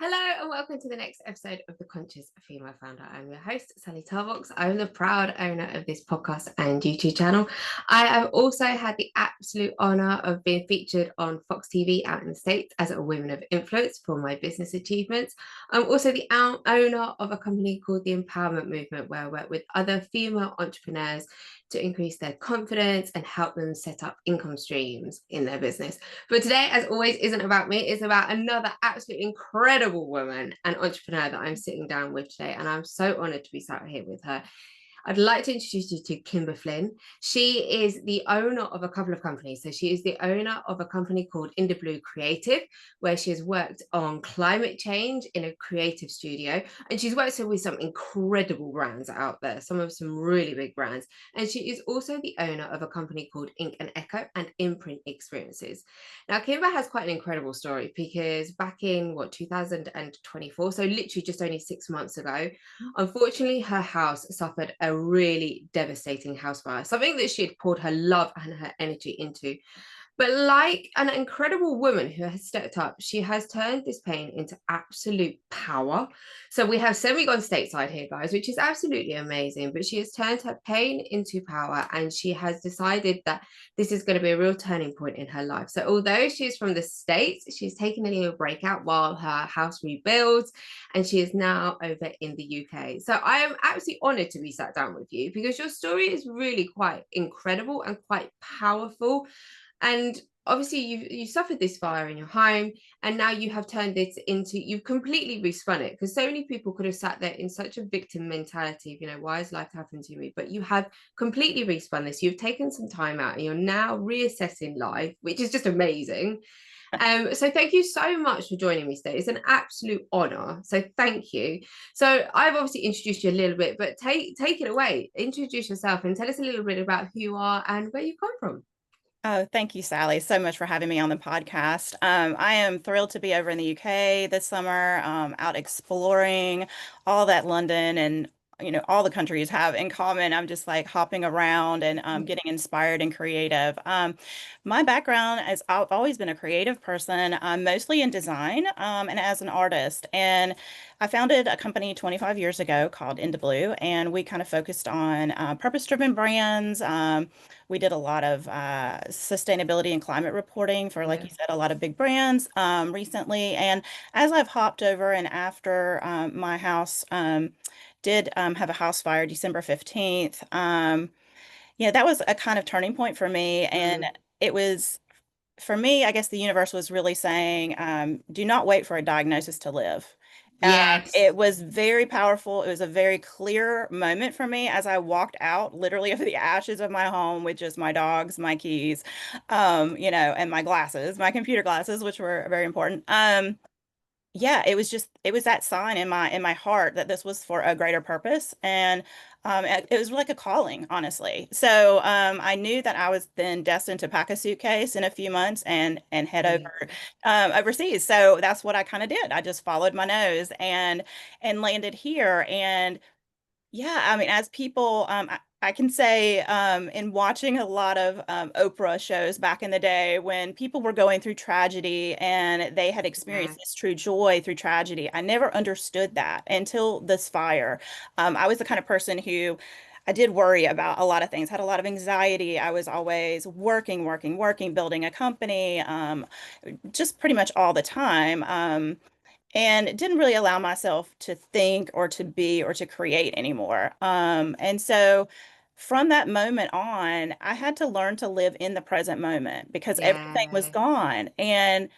Hello and welcome to the next episode of The Conscious Female Founder. I'm your host, 𝒆𝒗𝒆𝒚𝒕𝒉𝒊𝒈. I'm the proud owner of this podcast and YouTube channel. I have also had the absolute honor of being featured on Fox TV out in the States as a Women of Influence for my business achievements. I'm also the owner of a company called the Empowerment Movement, where I work with other female entrepreneurs to increase their confidence and help them set up income streams in their business. But today, as always, isn't about me. It's about another absolutely incredible woman and entrepreneur that I'm sitting down with today. And I'm so honored to be sat here with her. I'd like to introduce you to Kimber Flynn. She is the owner of a couple of companies. So she is the owner of a company called 𝒉𝒊𝒈𝒈 Creative, where she has worked on climate change in a creative studio. And she's worked with some incredible brands out there, some really big brands. And she is also the owner of a company called Ink and Echo and Imprint Experiences. Now, Kimber has quite an incredible story because back in 2024, so literally just only 6 months ago, unfortunately, her house suffered a really devastating house fire, something that she had poured her love and her energy into. But like an incredible woman who has stepped up, she has turned this pain into absolute power. So we have semi-gone stateside here, guys, which is absolutely amazing. But she has turned her pain into power, and she has decided that this is going to be a real turning point in her life. So although she's from the States, she's taken a little break out while her house rebuilds, and she is now over in the UK. So I am absolutely honored to be sat down with you because your story is really quite incredible and quite powerful. And obviously you suffered this fire in your home, and now you have turned it into, you've completely respun it, because so many people could have sat there in such a victim mentality of, why has life happened to me? But you have completely respun this. You've taken some time out and you're now reassessing life, which is just amazing. So thank you so much for joining me today. It's an absolute honor. So thank you. So I've obviously introduced you a little bit, but take it away. Introduce yourself and tell us a little bit about who you are and where you come from. Oh, thank you, Sally, so much for having me on the podcast. I am thrilled to be over in the UK this summer, out exploring all that London and all the countries have in common. I'm just like hopping around and getting inspired and creative. My background is I've always been a creative person, mostly in design and as an artist. And I founded a company 25 years ago called 𝒉𝒊𝒈𝒈, and we kind of focused on purpose-driven brands. We did a lot of sustainability and climate reporting for, like Yeah. you said, a lot of big brands recently. And as I've hopped over and after my house did have a house fire December 15th, yeah, that was a kind of turning point for me. And Mm. it was, for me, I guess the universe was really saying, do not wait for a diagnosis to live. Yes. It was very powerful. It was a very clear moment for me as I walked out literally of the ashes of my home with just my dogs, my keys, and my glasses, my computer glasses, which were very important. Yeah, it was that sign in my heart that this was for a greater purpose. And it was like a calling, honestly. So I knew that I was then destined to pack a suitcase in a few months and head Yeah. over overseas. So that's what I kind of did. I just followed my nose and landed here. And yeah, I mean, as people, I can say in watching a lot of Oprah shows back in the day when people were going through tragedy and they had Yeah. experienced this true joy through tragedy, I never understood that until this fire. I was the kind of person who I did worry about a lot of things, had a lot of anxiety. I was always working, working, working, building a company, just pretty much all the time. And didn't really allow myself to think or to be or to create anymore. And so from that moment on, I had to learn to live in the present moment because everything was Yeah. gone. And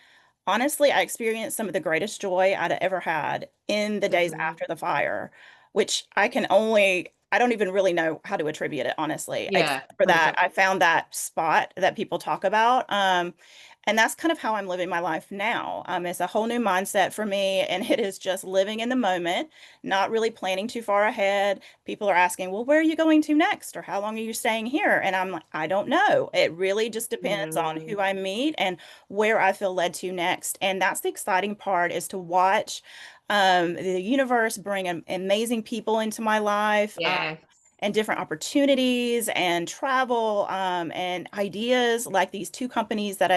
honestly, I experienced some of the greatest joy I'd ever had in the days Mhm. after the fire, which I don't even really know how to attribute it, honestly, Yeah. except for that 100%. I found that spot that people talk about. And that's kind of how I'm living my life now. It's a whole new mindset for me, and it is just living in the moment, not really planning too far ahead. People are asking, well, where are you going to next? Or how long are you staying here? And I'm like, I don't know. It really just depends on Mm. who I meet and where I feel led to next. And that's the exciting part is to watch the universe bring amazing people into my life. Yeah. and different opportunities and travel and ideas like these two companies that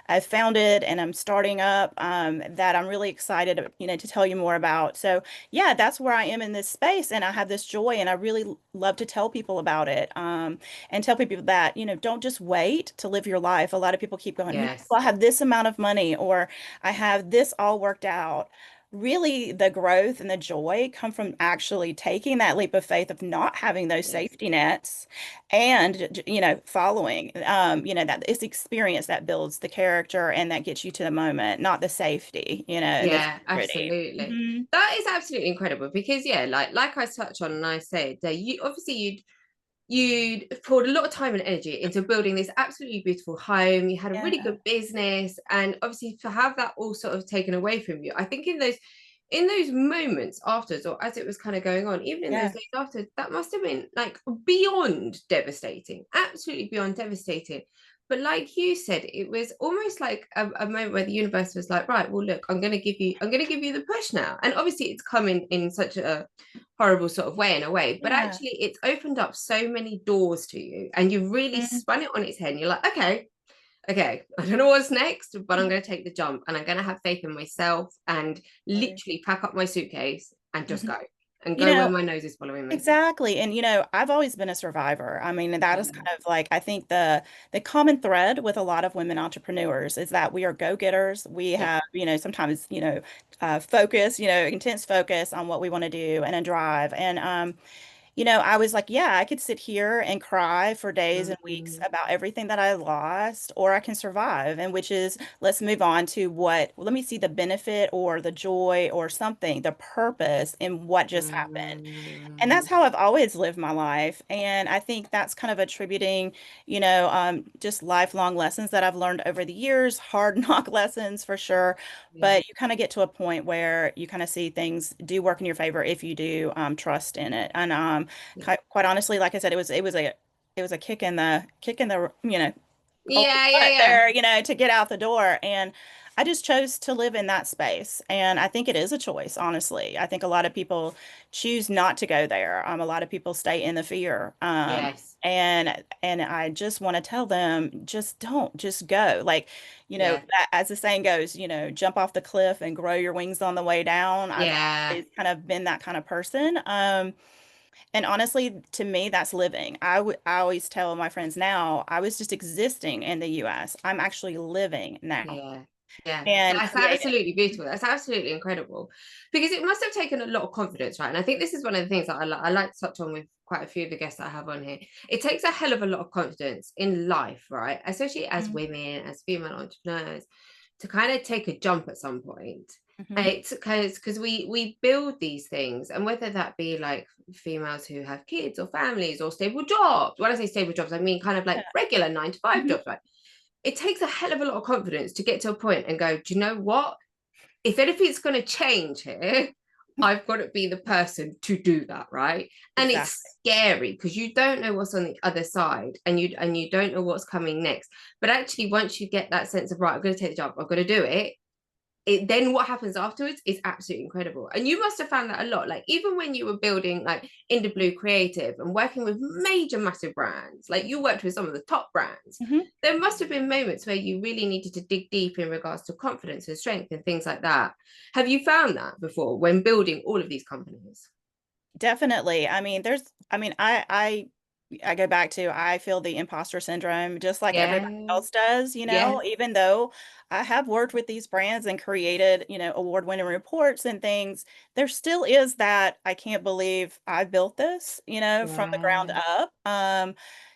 I've founded and I'm starting up that I'm really excited, to tell you more about. So yeah, that's where I am in this space, and I have this joy, and I really love to tell people about it, and tell people that, don't just wait to live your life. A lot of people keep going, Yes. well, I have this amount of money, or I have this all worked out. Really, the growth and the joy come from actually taking that leap of faith of not having those Yes. safety nets and, following, that it's experience that builds the character and that gets you to the moment, not the safety, and the Yeah, security. absolutely. Hmm. That is absolutely incredible because yeah, like I touched on and I said that you obviously you'd poured a lot of time and energy into building this absolutely beautiful home. You had a really Yeah. good business, and obviously to have that all sort of taken away from you, I think in those moments afterwards, or as it was kind of going on, even in those Yeah. days after, that must have been like beyond devastating, absolutely beyond devastating. But like you said, it was almost like a moment where the universe was like, right, well, look, I'm going to give you the push now. And obviously it's coming in such a horrible sort of way in a way, but Yeah. actually it's opened up so many doors to you and you really Mhm. spun it on its head. And you're like, okay, I don't know what's next, but I'm going to take the jump and I'm going to have faith in myself and literally pack up my suitcase and just Mhm. go and You go where know, my nose is following me. exactly. And I've always been a survivor. I mean, that is Yeah, kind of like I think the common thread with a lot of women entrepreneurs is that we are go-getters. We yeah, have, sometimes, focus, intense focus on what we want to do and a drive. And I was like, yeah, I could sit here and cry for days and weeks mm, about everything that I lost, or I can survive. And which is, let's move on to let me see the benefit or the joy or something, the purpose in what just happened. And that's mm, how I've always lived my life. And I think that's kind of attributing, just lifelong lessons that I've learned over the years, hard knock lessons for sure. yeah, But you kind of get to a point where you kind of see things do work in your favor if you do trust in it. And yeah, quite honestly, like I said, it was a kick in the old yeah, yeah, butt yeah, there, to get out the door. And I just chose to live in that space. And I think it is a choice, honestly. I think a lot of people choose not to go there. A lot of people stay in the fear. yes, And I just want to tell them, just don't, just go. Like, yeah, as the saying goes, jump off the cliff and grow your wings on the way down. I've yeah, always kind of been that kind of person. And honestly, to me, that's living. I always tell my friends now, I was just existing in the US. I'm actually living now yeah, yeah. and That's creating. absolutely beautiful. That's absolutely incredible because it must have taken a lot of confidence, right? And I think this is one of the things that I like to touch on with quite a few of the guests that I have on here. It takes a hell of a lot of confidence in life, right? Especially as Mhm. women, as female entrepreneurs, to kind of take a jump at some point. And Mhm. it's because we build these things, and whether that be like females who have kids or families or stable jobs. When I say stable jobs, I mean kind of like Yeah. regular 9 to 5 Mhm. jobs, right? It takes a hell of a lot of confidence to get to a point and go, do you know what? If anything's going to change here, I've got to be the person to do that, right? And Exactly. it's scary because you don't know what's on the other side, and you don't know what's coming next. But actually, once you get that sense of right, I'm going to take the job, I've got to do it, then what happens afterwards is absolutely incredible. And you must have found that a lot, like even when you were building like Inda Blue Creative and working with major massive brands, like you worked with some of the top brands, Mhm. there must have been moments where you really needed to dig deep in regards to confidence and strength and things like that. Have you found that before when building all of these companies? Definitely. I mean, I go back to I feel the imposter syndrome just like everybody Yeah, else does, yeah, even though I have worked with these brands and created, award-winning reports and things, there still is that I can't believe I built this, from the ground yeah, up.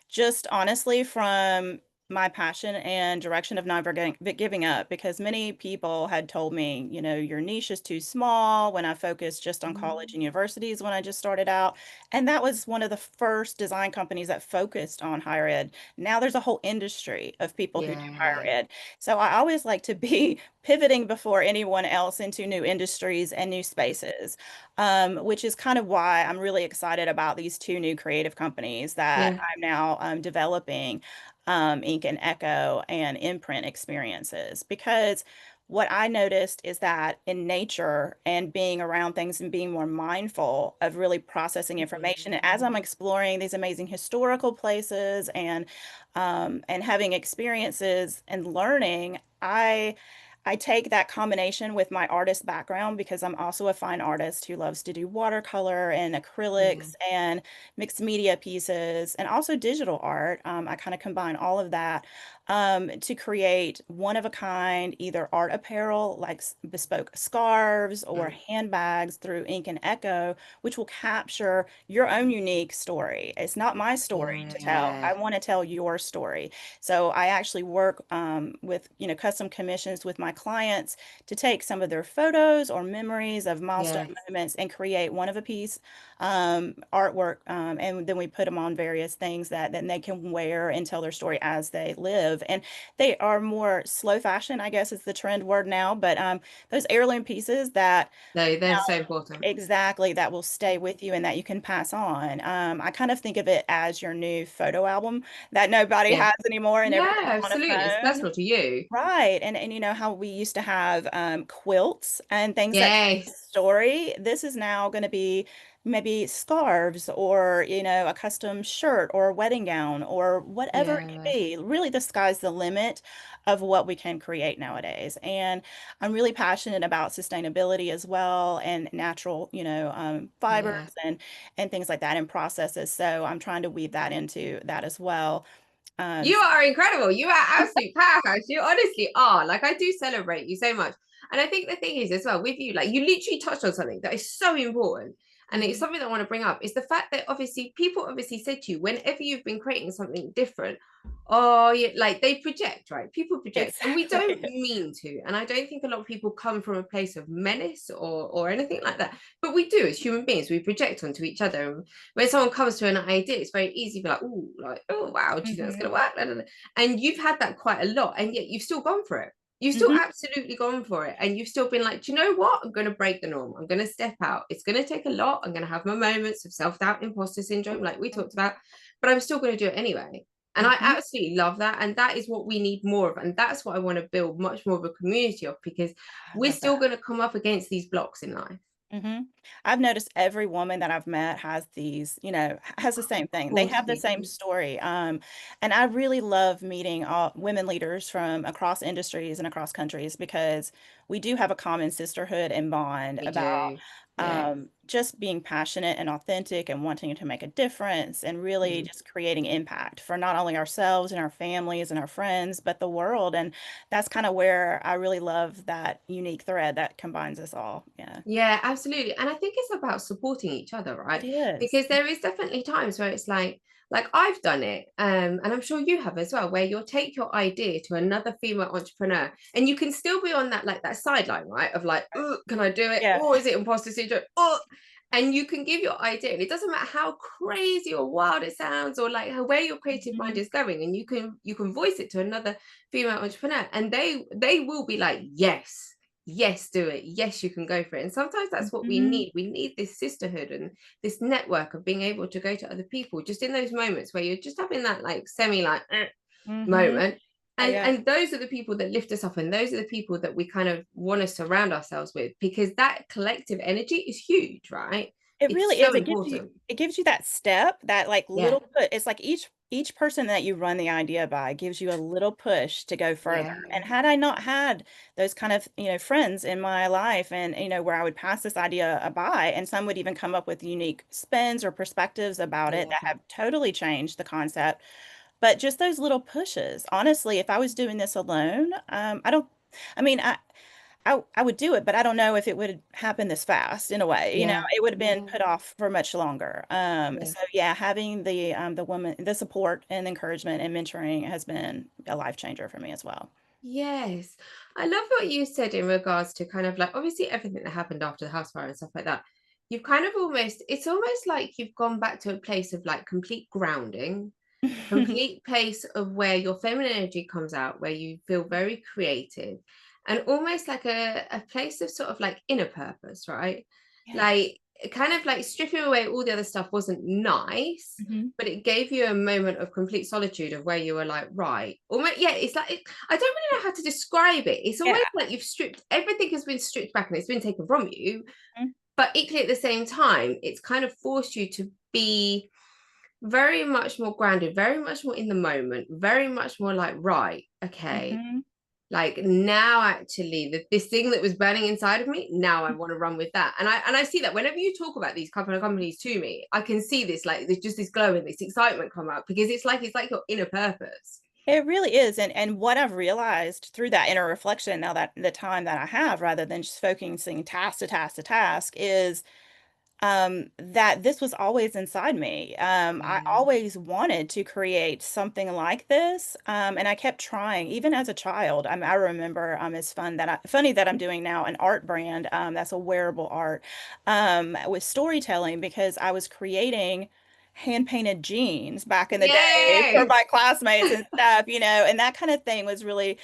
Just honestly from my passion and direction of never giving up because many people had told me, your niche is too small when I focused just on college and universities when I just started out. And that was one of the first design companies that focused on higher ed. Now there's a whole industry of people who do higher yeah, ed. So I always like to be pivoting before anyone else into new industries and new spaces, which is kind of why I'm really excited about these two new creative companies that yeah, I'm now developing. ink and echo and imprint experiences. Because what I noticed is that in nature and being around things and being more mindful of really processing information, and as I'm exploring these amazing historical places and having experiences and learning, I take that combination with my artist background because I'm also a fine artist who loves to do watercolor and Yeah. acrylics and mixed media pieces and also digital art. I kind of combine all of that to create one of a kind, either art apparel like bespoke scarves or Mm. handbags through Ink and Echo, which will capture your own unique story. It's not my story to tell. Yeah. I want to tell your story. So I actually work with, custom commissions with my clients to take some of their photos or memories of milestone Yes. moments and create one of a piece artwork. And then we put them on various things that then they can wear and tell their story as they live. And they are more slow fashion, I guess is the trend word now, but those heirloom pieces that No, they're so important. exactly, that will stay with you and that you can pass on. I kind of think of it as your new photo album that nobody Yeah. has anymore and Yeah, everything's on a absolutely. It's phone. personal to you. Right. And you know how we used to have quilts and things that tell the Yes. story. This is now going to be maybe scarves or, a custom shirt or a wedding gown or whatever it could Yeah. be. Really, the sky's the limit of what we can create nowadays. And I'm really passionate about sustainability as well and natural, fibers Yeah. and things like that and processes. So I'm trying to weave that into that as well. Um, You are incredible. You are absolute powerhouse. You honestly are. Like, I do celebrate you so much. And I think the thing is, as well, with you, like, you literally touched on something that is so important. And it's mhm. something that I want to bring up is the fact that obviously people obviously said to you, whenever you've been creating something different, oh, yeah, like they project, right? People project, and we don't Exactly. mean to. And I don't think a lot of people come from a place of menace or anything like that. But we do as human beings, we project onto each other. And when someone comes to an idea, it's very easy to be like, oh wow, do you think that's hmm gonna work? And you've had that quite a lot, and yet you've still gone for it. You've still hmm absolutely gone for it, and you've still been like, do you know what? I'm going to break the norm. I'm going to step out. It's going to take a lot. I'm going to have my moments of self-doubt, imposter syndrome, like we talked about, but I'm still going to do it anyway. And I hmm absolutely love that. And that is what we need more of. And that's what I want to build much more of a community of, because I we're love still that. going to come up against these blocks in life. hmm I've noticed every woman that I've met has these, has the same Of thing. They course have the we same do. story. And I really love meeting all women leaders from across industries and across countries because we do have a common sisterhood and bond We about do. Yeah. just being passionate and authentic and wanting to make a difference and really Mm. just creating impact for not only ourselves and our families and our friends, but the world. And that's kind of where I really love that unique thread that combines us all. Yeah. Yeah, absolutely. And I think it's about supporting each other, It right? is. Because there is definitely times where it's like I've done it, and I'm sure you have as well, where you'll take your idea to another female entrepreneur, and you can still be on that, like that sideline, right? Of like, oh, can I do it? Yeah. Or is it imposter syndrome? Oh, and you can give your idea, and it doesn't matter how crazy or wild it sounds, or like where your creative mind Mhm. is going, and you can voice it to another female entrepreneur, and they will be like, yes, do it, yes, you can go for it. And sometimes that's what we Mhm. need. We need this sisterhood and this network of being able to go to other people just in those moments where you're just having that like semi like Mhm. moment. and Yeah. and those are the people that lift us up, and those are the people that we kind of want us to surround ourselves with, because that collective energy is huge, right? It It's really so is. important. It gives you that step, that like Yeah. little put. It's like each person that you run the idea by gives you a little push to go further. Yeah. And had I not had those kind of, friends in my life and, where I would pass this idea by and some would even come up with unique spins or perspectives about I it love that that. have totally changed the concept. But just those little pushes. Honestly, if I was doing this alone, I don't, I mean, I would do it, but I don't know if it would happen this fast in a way. Yeah. It would have been Yeah. put off for much longer. Yeah. So yeah, having the woman, the support and encouragement and mentoring has been a life changer for me as well. Yes. I love what you said in regards to kind of like obviously everything that happened after the house fire and stuff like that. You've kind of it's almost like you've gone back to a place of like complete grounding, complete place of where your feminine energy comes out, where you feel very creative, and almost like a place of sort of like inner purpose, right? Like Yes. kind of like stripping away all the other stuff wasn't nice, Mhm. but it gave you a moment of complete solitude of where you were like, right, almost, yeah, it's like I don't really know how to describe it. It's Yeah. almost like you've stripped everything has been stripped back and it's been taken from you, Mhm. but equally at the same time, it's kind of forced you to be very much more grounded, very much more in the moment, very much more like, right, okay, Mhm. like now actually this thing that was burning inside of me, now I want to run with that. And I see that whenever you talk about these couple of companies to me, I can see this, like there's just this glow and this excitement come out, because it's like your inner purpose. It really is. And what I've realized through that inner reflection, now that the time that I have, rather than just focusing task to task to task, is that this was always inside me. I Yeah. always wanted to create something like this, and I kept trying, even as a child. I remember it's funny that I'm doing now an art brand that's a wearable art with storytelling, because I was creating hand painted jeans back in the day for Yay. my classmates and stuff, and that kind of thing was really,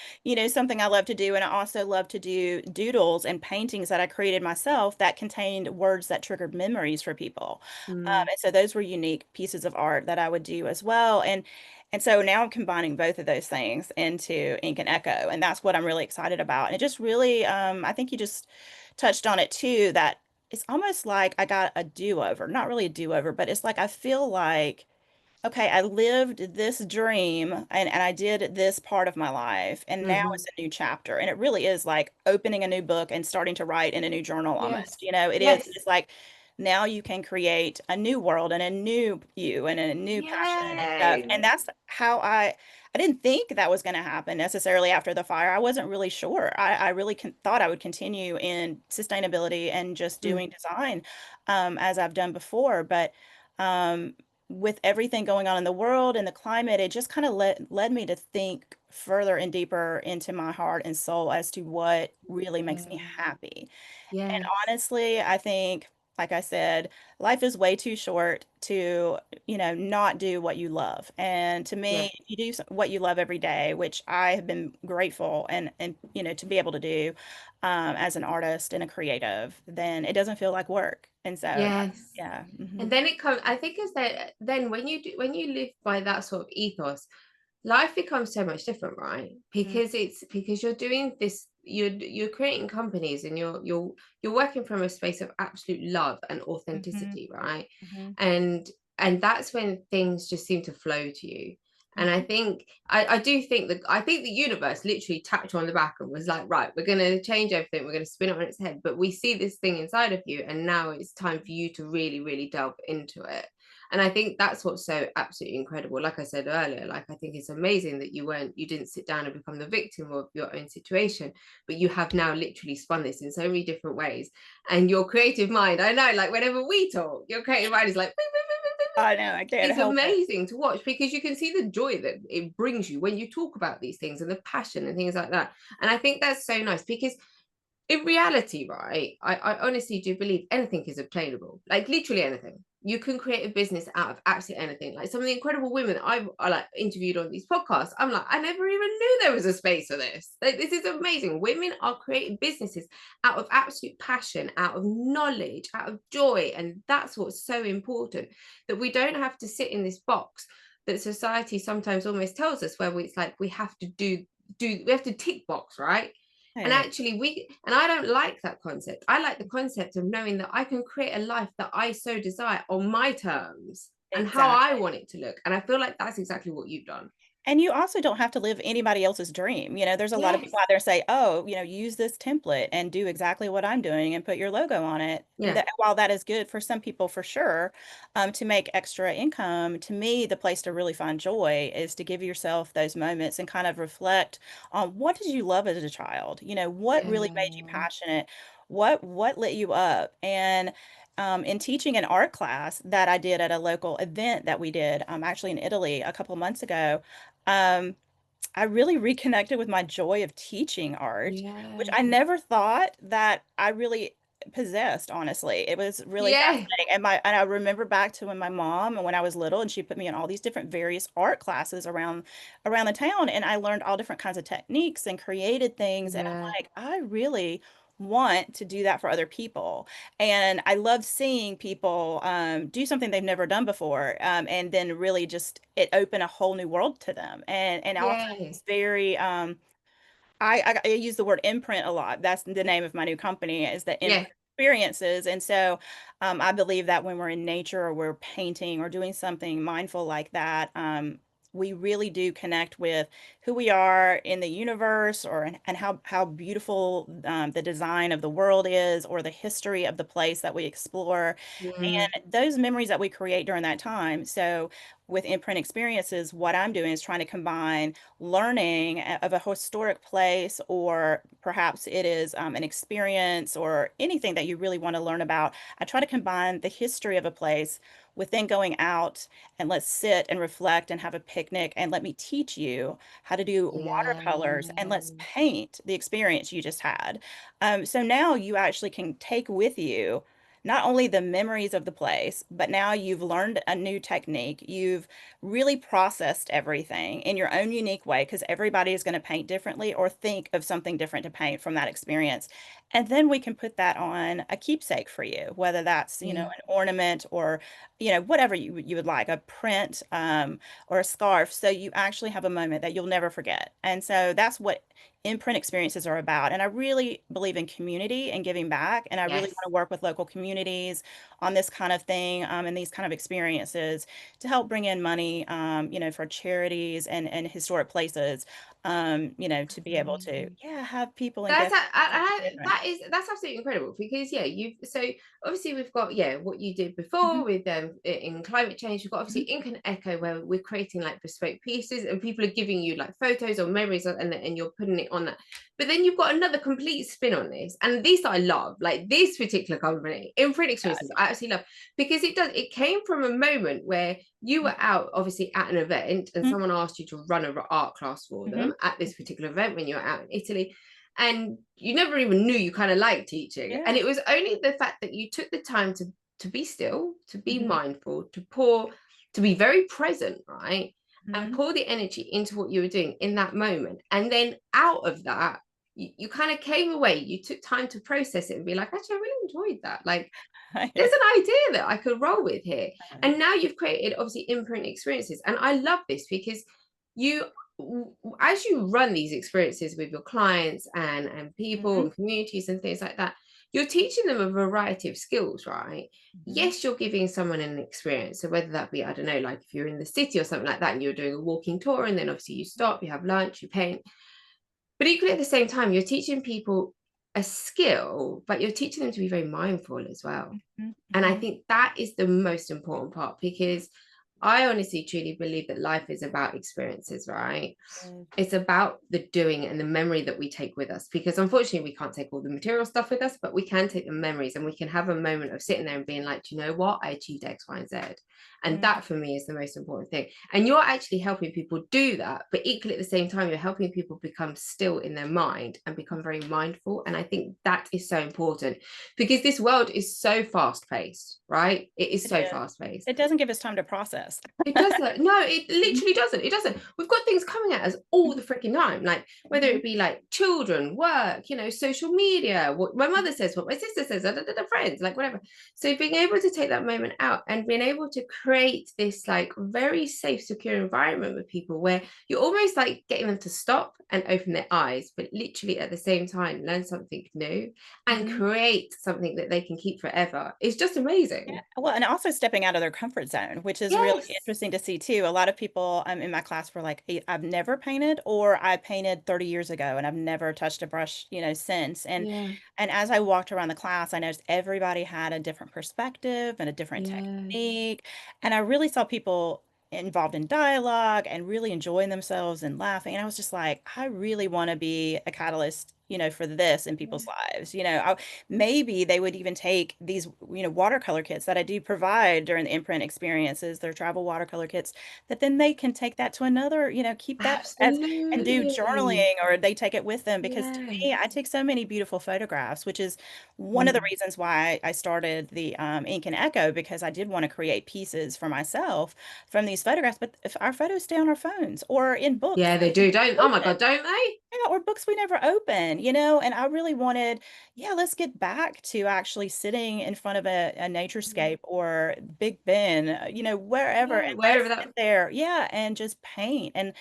something I love to do. And I also love to do doodles and paintings that I created myself that contained words that triggered memories for people. Mm, And so those were unique pieces of art that I would do as well. And so now I'm combining both of those things into Ink and Echo, and that's what I'm really excited about. And it just really, I think you just touched on it too, that it's almost like I got a do-over. Not really a do-over, but it's like I feel like, okay, I lived this dream, and I did this part of my life, and now mhm. it's a new chapter. And it really is like opening a new book and starting to write in a new journal Yes. almost. It is. Yes. It's like now you can create a new world and a new you and a new passion and stuff. And Yay. that's how I didn't think that was going to happen necessarily after the fire. I wasn't really sure. I really thought I would continue in sustainability and just Mm, doing design as I've done before. But um, with everything going on in the world and the climate, it just kind of led me to think further and deeper into my heart and soul as to what really makes me yeah. happy. And Yes. honestly, I think, like I said, life is way too short to, not do what you love. And to Yeah. me, if you do what you love every day, which I have been grateful and to be able to do as an artist and a creative, then it doesn't feel like work. And so, Yes. yeah. And Hmm. then it comes, I think, is that then when you live by that sort of ethos, life becomes so much different, right? Because you're doing this, you're creating companies, and you're working from a space of absolute love and Hmm. authenticity, right? Hmm. and and that's when things just seem to flow to you. And I Hmm. think I do think that I think the universe literally tapped you on the back and was like, right, we're going to change everything, we're going to spin it on its head, but we see this thing inside of you, and now it's time for you to really really delve into it. And I think that's what's so absolutely incredible. Like I said earlier, like I think it's amazing that you didn't sit down and become the victim of your own situation, but you have now literally spun this in so many different ways. And your creative mind, I know, like whenever we talk, your creative mind is like, I know, I can't it's help it. amazing to watch, because you can see the joy that it brings you when you talk about these things, and the passion and things like that. And I think that's so nice, because in reality, right, I honestly do believe anything is obtainable, like literally anything. You can create a business out of absolutely anything. Like some of the incredible women that I like interviewed on these podcasts, I'm like, I never even knew there was a space for this. Like, this is amazing. Women are creating businesses out of absolute passion, out of knowledge, out of joy. And that's what's so important, that we don't have to sit in this box that society sometimes almost tells us, where it's like we have to we have to tick box, right? And Hey, actually and I don't like that concept. I like the concept of knowing that I can create a life that I so desire on my terms and how I exactly. want it to look. And I feel like that's exactly what you've done. And you also don't have to live anybody else's dream. There's a lot of Yes. people out there say, oh, use this template and do exactly what I'm doing and put your logo on it. And Yeah. that, while that is good for some people for sure, to make extra income, to me, the place to really find joy is to give yourself those moments and kind of reflect on what did you love as a child? What really made you Yeah. passionate? What lit you up? And in teaching an art class that I did at a local event that we did, actually in Italy a couple months ago, um, I really reconnected with my joy of teaching art, which Yeah. I never thought that I really possessed, honestly. It was really Yeah. fascinating. And I remember back to when my mom, and when I was little, and she put me in all these different various art classes around the town, and I learned all different kinds of techniques and created things. And I'm Yeah. like, I really want to do that for other people. And I love seeing people do something they've never done before, and then really just it open a whole new world to them. And also Yeah. it's very I use the word imprint a lot. That's the name of my new company, is the Yeah. imprint experiences. And so I believe that when we're in nature or we're painting or doing something mindful like that, we really do connect with who we are in the universe, or and how beautiful the design of the world is, or the history of the place that we explore, Mm, and those memories that we create during that time. So with imprint experiences, what I'm doing is trying to combine learning of a historic place, or perhaps it is an experience or anything that you really want to learn about. I try to combine the history of a place with then going out and let's sit and reflect and have a picnic, and let me teach you how to do yeah. watercolors, and let's paint the experience you just had. So now you actually can take with you not only the memories of the place, but now you've learned a new technique. You've really processed everything in your own unique way, because everybody is going to paint differently or think of something different to paint from that experience. And then we can put that on a keepsake for you, whether that's, Yeah. an ornament, or, whatever you would like, a print, or a scarf. So you actually have a moment that you'll never forget. And so that's what imprint experiences are about. And I really believe in community and giving back. And I really Yes. want to work with local communities on this kind of thing, and these kind of experiences to help bring in money, for charities and historic places, to be able to, Amazing. yeah, have people and That's guests. that's absolutely incredible, because yeah, you've so obviously we've got what you did Mhm, before with in climate change. We've got obviously mhm. Ink and Echo, where we're creating like bespoke pieces and people are giving you like photos or memories, and you're putting it on that. But then you've got another complete spin on this, and this I love, like this particular company, Imprint Experiences, I absolutely love, because it came from a moment where you were out obviously at an event and Mhm, someone asked you to run an art class for mhm, them at this particular event when you were out in Italy, and you never even knew you kind of liked teaching, and yeah. it was only the fact that you took the time to be still, to be Mhm, mindful, to be very present, right, and mhm. pour the energy into what you were doing in that moment, and then out of that you kind of came away, you took time to process it and be like, actually I really enjoyed that, like Yeah. there's an idea that I could roll with here. And now you've created obviously Imprint Experiences. And I love this because you, as you run these experiences with your clients and people Mhm, and communities and things like that, you're teaching them a variety of skills, right? mhm. Yes, you're giving someone an experience. So whether that be, I don't know, like if you're in the city or something like that and you're doing a walking tour, and then obviously you stop, you have lunch, you paint. But equally at the same time, you're teaching people a skill, but you're teaching them to be very mindful as well. Mhm, And I mhm. think that is the most important part, because I honestly truly believe that life is about experiences, right? Yes. It's about the doing and the memory that we take with us, because unfortunately we can't take all the material stuff with us, but we can take the memories, and we can have a moment of sitting there and being like, do you know what, I achieved X, Y, and Z. And Mm, that for me is the most important thing. And you're actually helping people do that, but equally at the same time you're helping people become still in their mind and become very mindful. And I think that is so important, because this world is so fast paced, right? It is it so is. fast paced. It doesn't give us time to process. It doesn't. No, it Mhm, literally doesn't. It doesn't. We've got things coming at us all mhm, the freaking time. Like whether mhm. it be like children, work, social media, what my mother says, what my sister says, friends, like whatever. So being able to take that moment out and being able to create this like very safe, secure environment with people, where you're almost like getting them to stop and open their eyes, but literally at the same time learn something new and Mhm. create something that they can keep forever, is just Yeah, amazing. well, and also stepping out of their comfort zone, which is really Yes. interesting to see too. A lot of people in my class were like, I've never painted," or "I painted 30 years ago and I've never touched a brush, since." Yeah. And as I walked around the class, I noticed everybody had a different perspective and a different Yeah. technique. And I really saw people involved in dialogue and really enjoying themselves and laughing. And I was just like, I really want to be a catalyst, for this in people's lives. Maybe they would even take these, watercolor kits that I do provide during the imprint experiences, their travel watercolor kits, that then they can take that to another, keep that as and do Absolutely. journaling, or they take it with them. Because to Yeah. me, I take so many beautiful photographs, which is one of the Mm. reasons why I started the Ink and Echo, because I did want to create pieces for myself from these photographs. But if our photos stay on our phones or in books, Yeah, they do, don't. Oh my open. God, don't they? Yeah, or books we never open, you know, and I really wanted, yeah, let's get back to actually sitting in front of a naturescape or Big Ben, you know, wherever, Yeah, and wherever let's that. sit there, yeah, and just paint and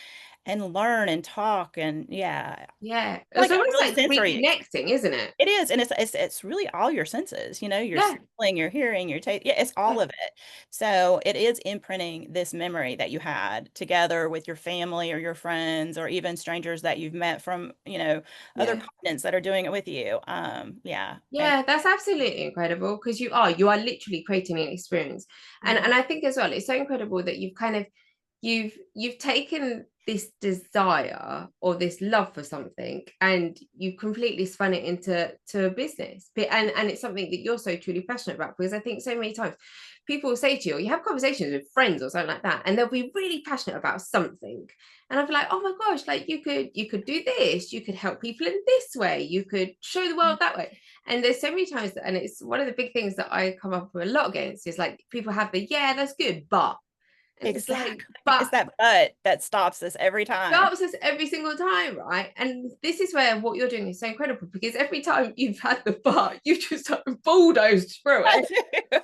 learn and talk, and yeah, Yeah, it's like a almost really like sensory reconnecting, isn't it? it is, and it's really all your senses, you know, your Yeah, smelling, your hearing, your taste. Yeah, it's all yeah, of it. So it is imprinting this memory that you had together with your family or your friends or even strangers that you've met from, you know, other yeah. continents that are doing it with you. Yeah. And Yeah, that's absolutely incredible because you are literally creating an experience. And mhm. and I think as well, it's so incredible that you've kind of you've taken this desire or this love for something and you completely spun it into a business. And it's something that you're so truly passionate about, because I think so many times people will say to you, or you have conversations with friends or something like that, and they'll be really passionate about something. And I'll be like, oh my gosh, like you could do this, you could help people in this way, you could show the world that way. And there's so many times, and it's one of the big things that I come up with a lot against is like people have the, yeah, that's good, but, and it's like, Exactly. It's but that but that stops us every time. stops us every single time, right? And this is where what you're doing is so incredible, because every time you've had the but, you've just like bulldozed through I it do.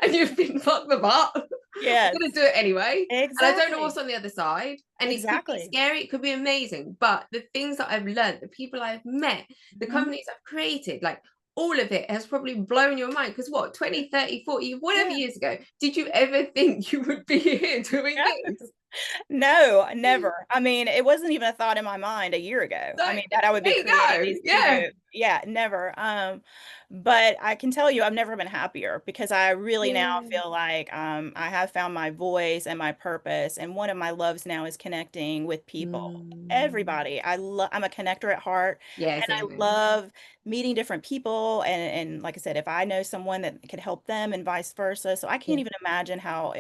and you've been fuck the but. I'm Yes, gonna do it anyway. And I don't know exactly. what's on the other side. And it could be Exactly. scary, it could be amazing. But the things that I've learned, the people I've met, the Mhm. companies I've created, like all of it has probably blown your mind. Because what, 20, 30, 40, whatever Yeah. years ago, did you ever think you would be here doing this? No, never. I mean, it wasn't even a thought in my mind a year ago. So I mean, that I would be there you creating go. these, you Yeah. know, yeah, never. But I can tell you I've never been happier because I really now Yeah. feel like I have found my voice and my purpose. And one of my loves now is connecting with people. Mm. Everybody. I'm a connector at heart, Yeah, and I same here. love meeting different people, and like I said, if I know someone that could help them and vice versa. So I can't Yeah. even imagine how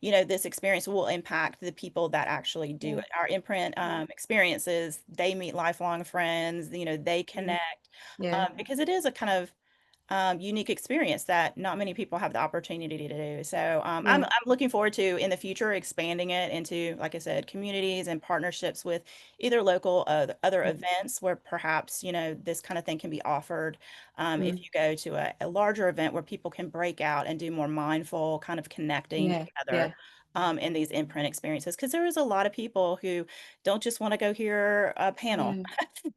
you know, this experience will impact the people that actually do Yeah. it. Our imprint experiences, they meet lifelong friends, you know, they Mm. connect Yeah. because it is a kind of unique experience that not many people have the opportunity to do. So Yeah. I'm looking forward to in the future expanding it into, like I said, communities and partnerships with either local other Mm. events where perhaps, you know, this kind of thing can be offered if Mm. you go to a larger event where people can break out and do more mindful kind of connecting Yeah. together. Yeah. In these imprint experiences, because there is a lot of people who don't just want to go hear a panel, Yeah.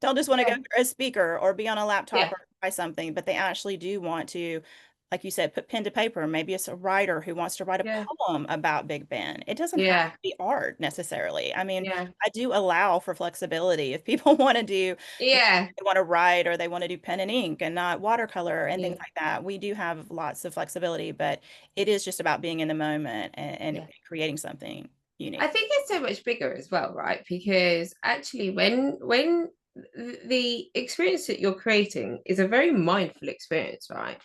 don't just want to go Yeah. hear a speaker or be on a laptop Yeah. or try something, but they actually do want to, like you said, put pen to paper. Maybe it's a writer who wants to write a Yeah. poem about Big Ben. It doesn't have Yeah. to be art necessarily. I mean, Yeah. I do allow for flexibility. If people want to do, you know, Yeah. they want to write or they want to do pen and ink and not watercolor and things Yeah. like that, we do have lots of flexibility, but it is just about being in the moment and Yeah. creating something I unique. think it's so much bigger as well, right? Because actually, when the experience that you're creating is a very mindful experience, right?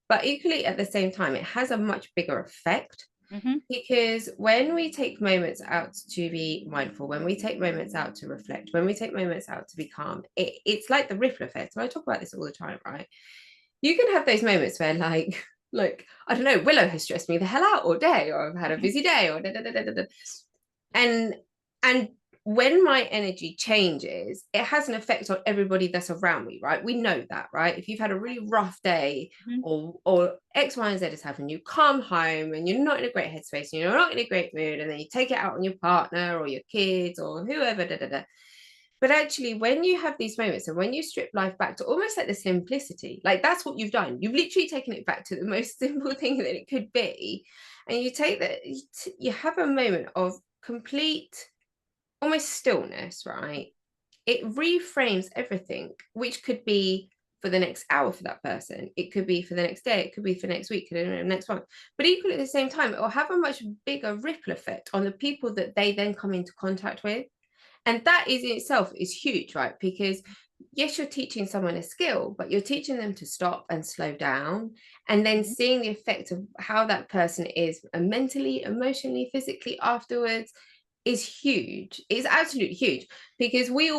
But equally at the same time, it has a much bigger effect. Hmm. Because when we take moments out to be mindful, when we take moments out to reflect, when we take moments out to be calm, it's like the ripple effect. And I talk about this all the time, right? You can have those moments where like I don't know, Willow has stressed me the hell out all day, or I've had a busy day, or da, da, da, da, da, da. and and when my energy changes, it has an effect on everybody that's around me, right? We know that, right? If you've had a really rough day, Hmm. or X, Y, and Z is happening, you come home and you're not in a great headspace, and you're not in a great mood, and then you take it out on your partner or your kids or whoever, da, da, da. But actually, when you have these moments and when you strip life back to almost like the simplicity, like that's what you've done. You've literally taken it back to the most simple thing that it could be. And you take that, you have a moment of complete, almost stillness, right? It reframes everything, which could be for the next hour for that person. It could be for the next day. It could be for next week, next month. But equally at the same time, it will have a much bigger ripple effect on the people that they then come into contact with. And that is in itself is huge, right? Because yes, you're teaching someone a skill, but you're teaching them to stop and slow down, and then Hmm. seeing the effect of how that person is mentally, emotionally, physically afterwards. is huge. It's absolutely huge, because we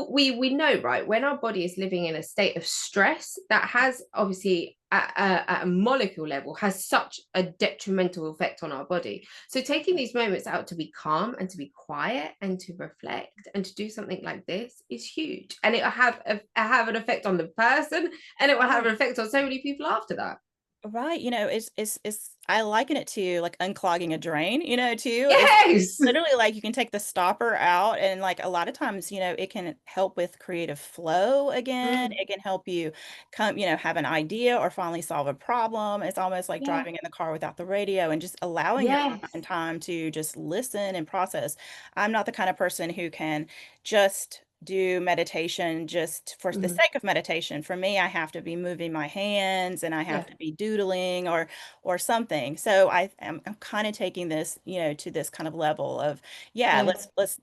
know, right, when our body is living in a state of stress, that has obviously at a molecule level has such a detrimental effect on our body. So taking these moments out to be calm and to be quiet and to reflect and to do something like this is huge, and it will have an effect on the person, and it will have Right. an effect on so many people after that. Right, it's I liken it to like unclogging a drain, too. It's Yes. literally like you can take the stopper out and like a lot of times, it can help with creative flow again. Mm, It can help you come, have an idea or finally solve a problem. It's almost like yeah. driving in the car without the radio and just allowing your Yes. mind time to just listen and process. I'm not the kind of person who can just do meditation just for the Mm, sake of meditation. For me, I have to be moving my hands and I have yeah. to be doodling or something. So I'm kind of taking this, to this kind of level of, yeah, Yeah. let's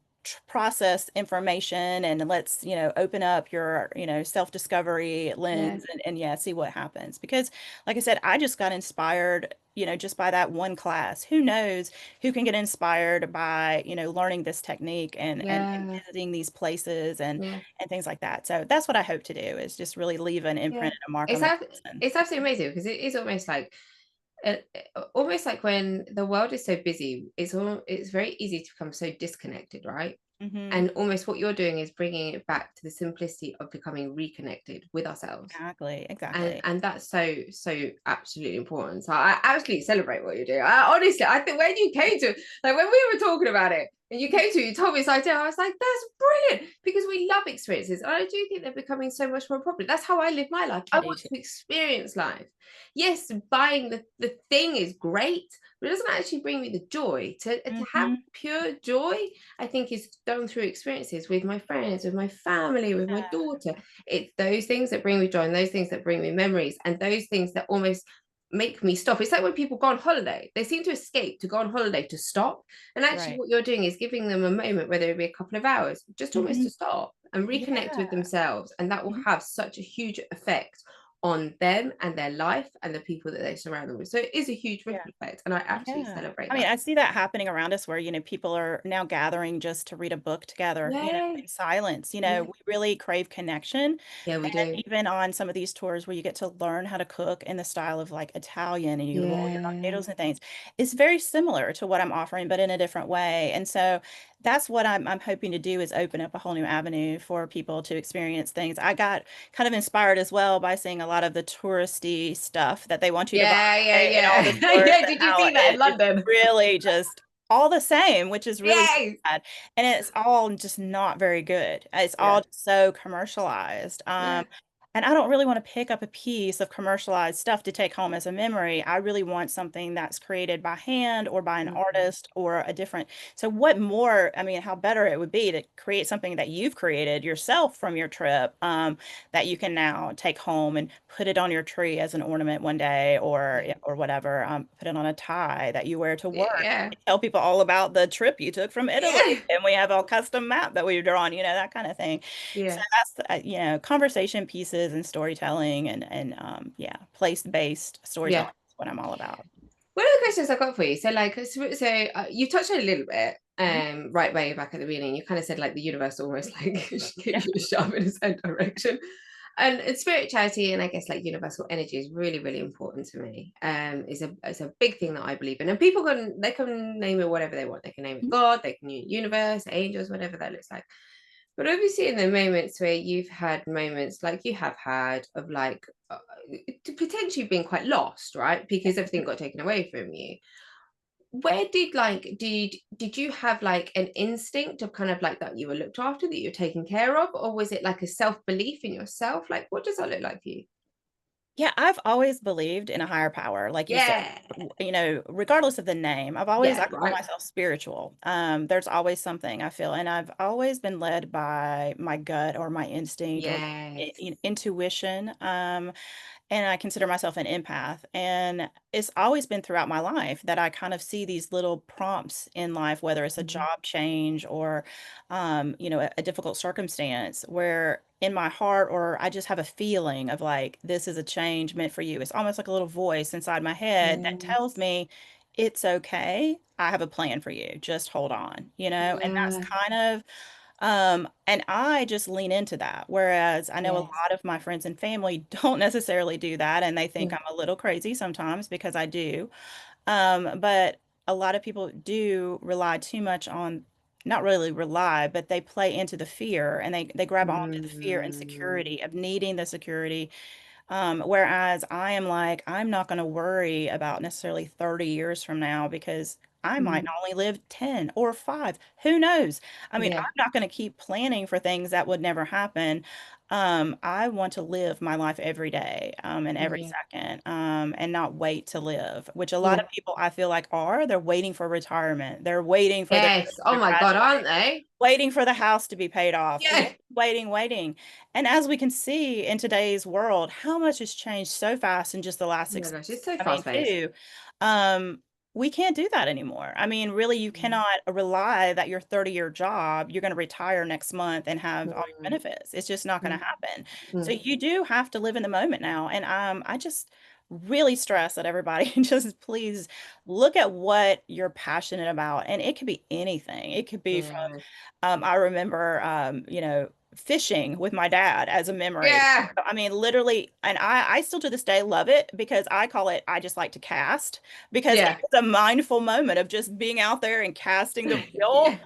process information and let's, open up your, self-discovery Yeah. lens and yeah, see what happens. Because like I said, I just got inspired, just by that one class. Who knows who can get inspired by, learning this technique and Yeah. visiting these places Yeah. and things like that. So that's what I hope to do is just really leave an Yeah. imprint and a mark on It's the ab- person. it's absolutely amazing, because it is almost like when the world is so busy, it's very easy to become so disconnected, right? Hmm. And almost what you're doing is bringing it back to the simplicity of becoming reconnected with ourselves. Exactly, and exactly. and that's so absolutely important. So I absolutely celebrate what you're doing. I think when you came to, like, when we were talking about it and you told me this idea, I was like, that's brilliant, because we love experiences, and I do think they're becoming so much more popular. That's how I live my life. I I do want too. to experience life. Yes, buying the thing is great, but it doesn't actually bring me the joy. To have Hmm. pure joy, I think, is going through experiences with my friends, with my family, with my daughter. It's those things that bring me joy, and those things that bring me memories, and those things that almost make me stop. It's like when people go on holiday, they seem to escape to go on holiday to stop. And actually, Right. what you're doing is giving them a moment, whether it be a couple of hours, just almost Hmm. to stop and reconnect with Yeah. themselves. And that will Mhm. have such a huge effect on them and their life and the people that they surround them with. So it is a huge Yeah. ripple effect. And I absolutely Yeah. celebrate I mean, that. I see that happening around us where, people are now gathering just to read a book together, Yay. in silence. Yeah. We really crave connection. Yeah, we And do. even on some of these tours where you get to learn how to cook in the style of like Italian and you roll your own Yeah. noodles and things, it's very similar to what I'm offering, but in a different way. And so that's what I'm hoping to do is open up a whole new avenue for people to experience things. I got kind of inspired as well by seeing a lot of the touristy stuff that they want you to buy Yeah, yeah, in all the yeah. stores Yeah, and did you how see that in it is London? really just all the same, which is really Yes. sad. And it's all just not very good. It's all Yeah. just so commercialized. Yeah. And I don't really want to pick up a piece of commercialized stuff to take home as a memory. I really want something that's created by hand or by an Mhm. artist or a different. So what more, I mean, how better it would be to create something that you've created yourself from your trip, that you can now take home and put it on your tree as an ornament one day Yeah. or whatever. Put it on a tie that you wear to work. Yeah. Tell people all about the trip you took from Italy. Yeah. And we have a custom map that we've drawn, that kind of thing. So Yeah. that's, conversation pieces and storytelling and yeah, place-based storytelling Yeah. is what I'm all about. One of the questions I got for you, so like, you touched on it a little bit, Mhm. right way back at the beginning. You kind of said like the universe almost like Yeah. gave you a shove in the same direction, and spirituality and I guess like universal energy is really really important to me. Is a big thing that I believe in, and people can name it whatever they want. They can name it Mhm. God, they can name it universe, angels, whatever that looks like. But obviously, in the moments where you've had moments like you have had of like potentially being quite lost, right? Because everything got taken away from you. Where did did you have like an instinct of kind of like that you were looked after, that you're taken care of, or was it like a self belief in yourself? Like, what does that look like for you? Yeah, I've always believed in a higher power, like you said, Yeah, regardless of the name. I yeah, call right. myself spiritual. There's always something I feel, and I've always been led by my gut or my instinct or Yes. intuition. And I consider myself an empath. And it's always been throughout my life that I kind of see these little prompts in life, whether it's a Mhm. job change or, a difficult circumstance where in my heart, or I just have a feeling of like, this is a change meant for you. It's almost like a little voice inside my head that Yeah. tells me it's okay. I have a plan for you. Just hold on, and that's Yeah. kind of and I just lean into that. Whereas I know a Yes. lot of my friends and family don't necessarily do that, and they think Yeah. I'm a little crazy sometimes because I do. But a lot of people do rely too much on, not really rely, but they play into the fear, and they grab onto the fear and Mm, security of needing the security. Whereas I am like, I'm not going to worry about necessarily 30 years from now because I might mm, only live 10 or 5. Who knows? I mean, yeah. I'm not going to keep planning for things that would never happen. I want to live my life every day, and every Yeah. second, and not wait to live, which a lot Yeah. of people I feel like are. They're waiting for retirement. They're waiting for their Yes. children Oh to my God, aren't graduate, they? waiting for the house to be paid off, Yeah. waiting, waiting. And as we can see in today's world, how much has changed so fast in just the last Oh my 6 gosh, it's months. so I mean, fast paced. too, um, we can't do that anymore. I mean, really, you Mm, cannot rely that your 30-year job, you're going to retire next month and have all your mm, benefits. It's just not going mm, to happen. So mm. you do have to live in the moment now. And I just really stress that everybody just please look at what you're passionate about. And it could be anything. It could be from Yeah. I remember, fishing with my dad as a memory. Yeah. I mean, literally, and I still to this day love it because I call it, I just like to cast because Yeah. it's a mindful moment of just being out there and casting the Yeah. reel.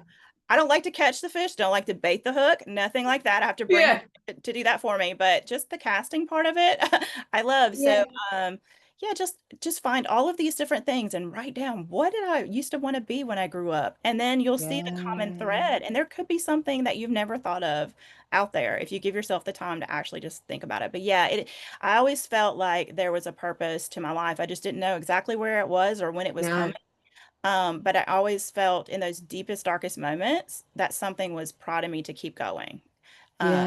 I don't like to catch the fish, don't like to bait the hook, nothing like that. I have to bring Yeah. to do that for me, but just the casting part of it, I love. So, Yeah. yeah, just find all of these different things and write down what did I used to want to be when I grew up, and then you'll see the common Yeah. thread, and there could be something that you've never thought of out there if you give yourself the time to actually just think about it. But yeah, I always felt like there was a purpose to my life. I just didn't know exactly where it was or when it was No. coming. But I always felt in those deepest, darkest moments that something was prodding me to keep going. Uh,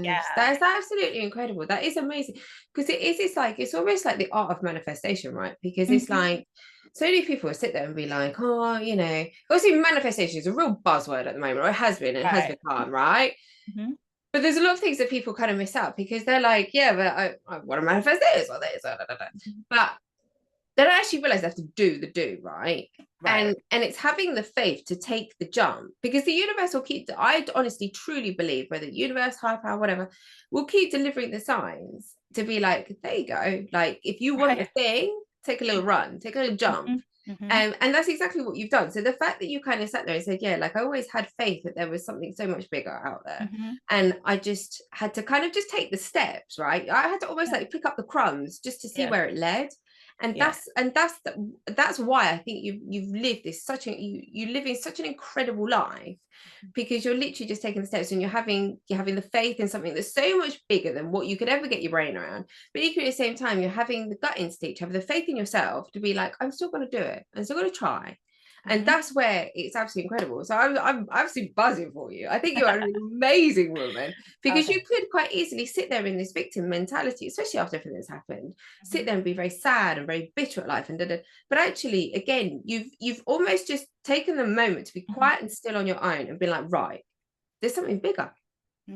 Yes, yeah, that is absolutely incredible. That is amazing because it's like it's almost like the art of manifestation, right? Because it's hmm like so many people will sit there and be like, oh, obviously manifestation is a real buzzword at the moment, or it has been, and it has right. become, right? hmm But there's a lot of things that people kind of miss out because they're like, yeah, but I want to manifest this or this, but they don't actually realize they have to do the do, right? Right. And it's having the faith to take the jump because the universe will keep. I honestly truly believe whether the universe, higher power, whatever, will keep delivering the signs to be like, there you go. Like if you want the Right. thing, take a little run, take a little jump. hmm hmm And that's exactly what you've done. So the fact that you kind of sat there and said, yeah, like I always had faith that there was something so much bigger out there. hmm And I just had to kind of just take the steps, right? I had to almost Yeah. like pick up the crumbs just to see Yes. where it led. And Yeah. that's why I think you've lived this such a you live in such an incredible life because you're literally just taking the steps and you're having the faith in something that's so much bigger than what you could ever get your brain around. But equally at the same time, you're having the gut instinct, having the faith in yourself to be like, I'm still going to do it. I'm still going to try. And hmm that's where it's absolutely incredible. So I'm absolutely buzzing for you. I think you're an amazing woman because Okay. you could quite easily sit there in this victim mentality, especially after everything that's happened, sit hmm there and be very sad and very bitter at life and da, da. But actually, again, you've almost just taken the moment to be hmm quiet and still on your own and been like, right, there's something bigger.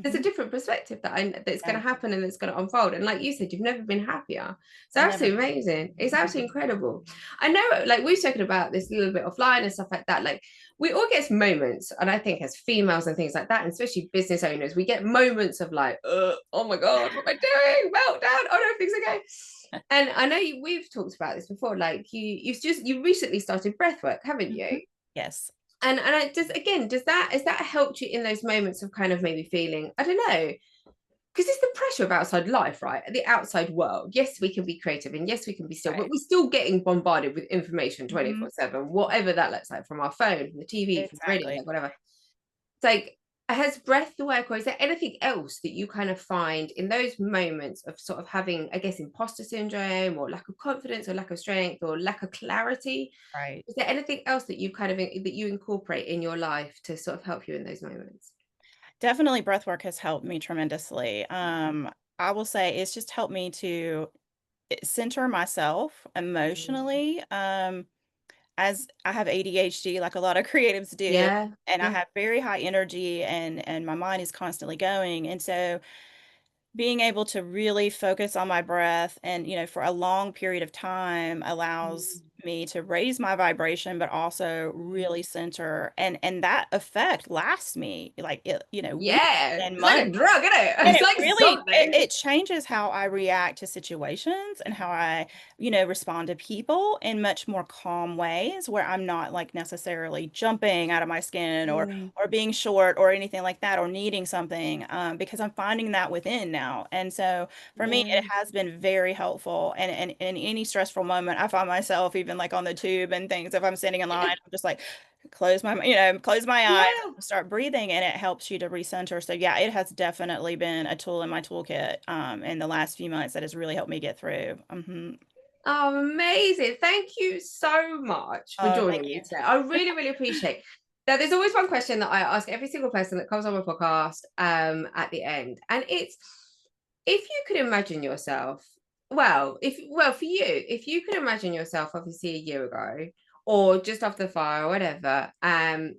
There's a hmm different perspective that's going Yeah. to happen and that's going to unfold. And like you said, you've never been happier. It's Never. absolutely amazing. It's absolutely incredible. I know, like we've spoken about this a little bit offline and stuff like that. Like we all get moments, and I think as females and things like that, and especially business owners, we get moments of like, oh my God, what am I doing? Meltdown. Oh no, everything's okay. And I know we've talked about this before. Like you recently started breath work, haven't hmm you? Yes. And I just again, does that has that helped you in those moments of kind of maybe feeling, I don't know, because it's the pressure of outside life, right? The outside world. Yes, we can be creative and yes, we can be still, but Right. we're still getting bombarded with information hmm 24/7, whatever that looks like from our phone, from the TV, from the radio, Exactly. like whatever. It's like, has breath work, or is there anything else that you kind of find in those moments of sort of having, I guess, imposter syndrome or lack of confidence or lack of strength or lack of clarity? Right. Is there anything else that you kind of that you incorporate in your life to sort of help you in those moments? Definitely breathwork has helped me tremendously. I will say it's just helped me to center myself Mm. emotionally. As I have ADHD, like a lot of creatives do, Yeah, and I yeah. have very high energy and my mind is constantly going. And so being able to really focus on my breath and, for a long period of time allows Mm. me to raise my vibration, but also really center, and that effect lasts me like weeks Yeah, and it's like months. a drug, isn't it? And It's it like really something. it changes how I react to situations and how I, respond to people in much more calm ways where I'm not like necessarily jumping out of my skin Mm, or being short or anything like that or needing something because I'm finding that within now. And so for me, yeah. it has been very helpful. And in any stressful moment, I find myself even like on the tube and things, if I'm standing in line, I'm just like close my eyes Yeah. and start breathing, and it helps you to recenter. So yeah, it has definitely been a tool in my toolkit in the last few months that has really helped me get through. Oh, amazing. Thank you so much for Oh, joining thank me you. today. I really, really appreciate that. There's always one question that I ask every single person that comes on my podcast at the end. And it's, if you could imagine yourself, for you, if you could imagine yourself obviously a year ago or just after the fire or whatever, and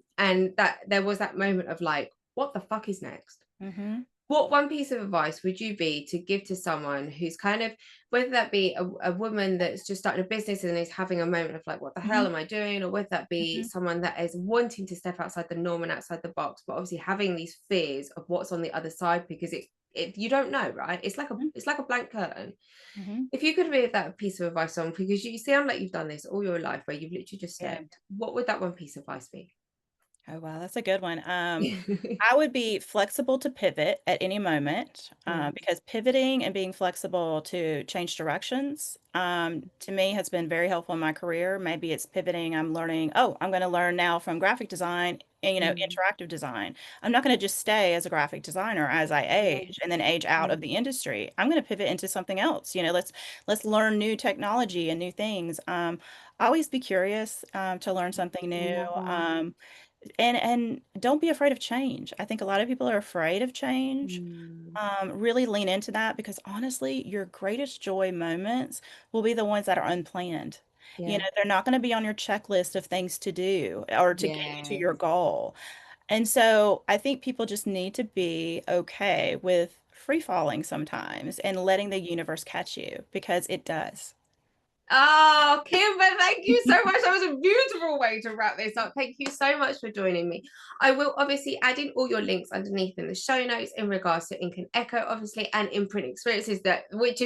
that there was that moment of like, what the fuck is next? hmm What one piece of advice would you be to give to someone who's kind of, whether that be a woman that's just started a business and is having a moment of like, what the hell hmm am I doing? Or whether that be hmm someone that is wanting to step outside the norm and outside the box, but obviously having these fears of what's on the other side because you don't know, right? It's like a blank curtain. hmm If you could give that piece of advice on, because you sound like you've done this all your life where you've literally just Yeah. stepped, what would that one piece of advice be? Oh, wow, that's a good one. I would be flexible to pivot at any moment Mm, because pivoting and being flexible to change directions to me has been very helpful in my career. Maybe it's pivoting. I'm learning, oh, I'm going to learn now from graphic design and, mm, interactive design. I'm not going to just stay as a graphic designer as I yeah, age and then age out yeah. of the industry. I'm going to pivot into something else. Let's learn new technology and new things. Always be curious to learn something new. Love that. And don't be afraid of change. I think a lot of people are afraid of change. Mm, Really lean into that because honestly, your greatest joy moments will be the ones that are unplanned. yeah. They're not going to be on your checklist of things to do or to get you to Yes. your goal. And so I think people just need to be okay with free falling sometimes and letting the universe catch you because it does. Oh, Kimber, thank you so much. That was a beautiful way to wrap this up. Thank you so much for joining me. I will obviously add in all your links underneath in the show notes in regards to Ink and Echo, obviously, and Imprint Experiences, this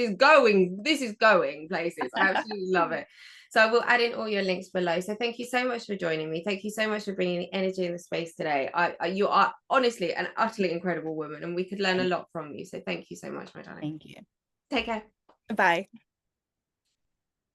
is going places. I absolutely love it. So I will add in all your links below. So thank you so much for joining me. Thank you so much for bringing the energy in the space today. You are honestly an utterly incredible woman, and we could learn a Thank lot from you. So thank you so much, my darling. thank you. Take care. Bye.